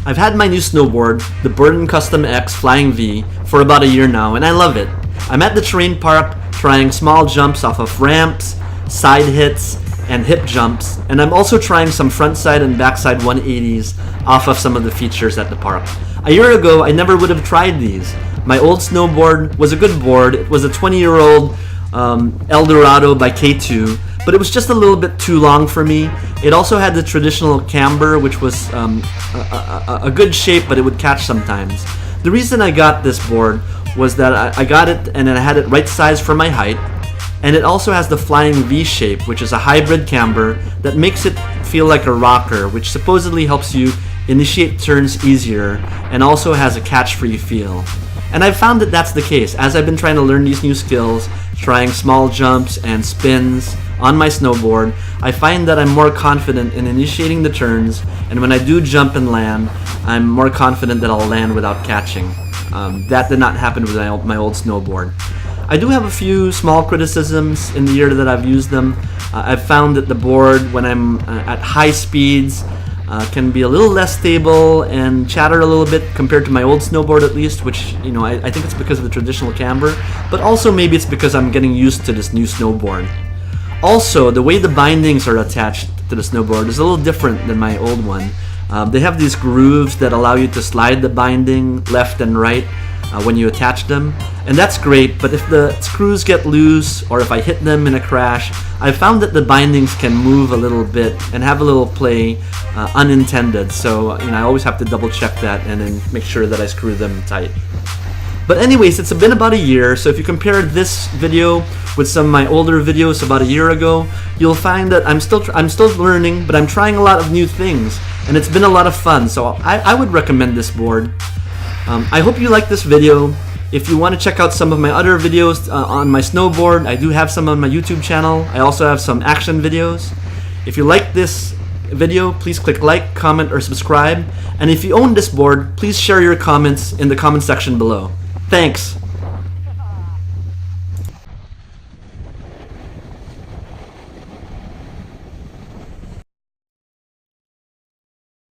I've had my new snowboard, the Burton Custom X Flying V, for about a year now, and I love it. I'm at the terrain park trying small jumps off of ramps, side hits, and hip jumps, and I'm also trying some frontside and backside 180s off of some of the features at the park. A year ago, I never would have tried these. My old snowboard was a good board. It was a 20-year-old Eldorado by K2, but it was just a little bit too long for me. It also had the traditional camber, which was a good shape, but it would catch sometimes. The reason I got this board was that I got it and I had it right size for my height, and it also has the flying V shape, which is a hybrid camber that makes it feel like a rocker, which supposedly helps you initiate turns easier and also has a catch-free feel. And I've found that that's the case. As I've been trying to learn these new skills, trying small jumps and spins on my snowboard, I find that I'm more confident in initiating the turns, and when I do jump and land, I'm more confident that I'll land without catching. That did not happen with my old snowboard. I do have a few small criticisms in the year that I've used them. I've found that the board, when I'm at high speeds, can be a little less stable and chatter a little bit compared to my old snowboard, at least, which, you know, I think it's because of the traditional camber, but also maybe it's because I'm getting used to this new snowboard. Also, the way the bindings are attached to the snowboard is a little different than my old one. They have these grooves that allow you to slide the binding left and right when you attach them, and that's great, but if the screws get loose or if I hit them in a crash, I've found that the bindings can move a little bit and have a little play unintended, so I always have to double check that and then make sure that I screw them tight. But anyways, it's been about a year, so if you compare this video with some of my older videos about a year ago, you'll find that I'm still learning, but I'm trying a lot of new things, and it's been a lot of fun, so I would recommend this board. I hope you like this video. If you want to check out some of my other videos on my snowboard, I do have some on my YouTube channel. I also have some action videos. If you like this video, please click like, comment, or subscribe. And if you own this board, please share your comments in the comment section below. Thanks!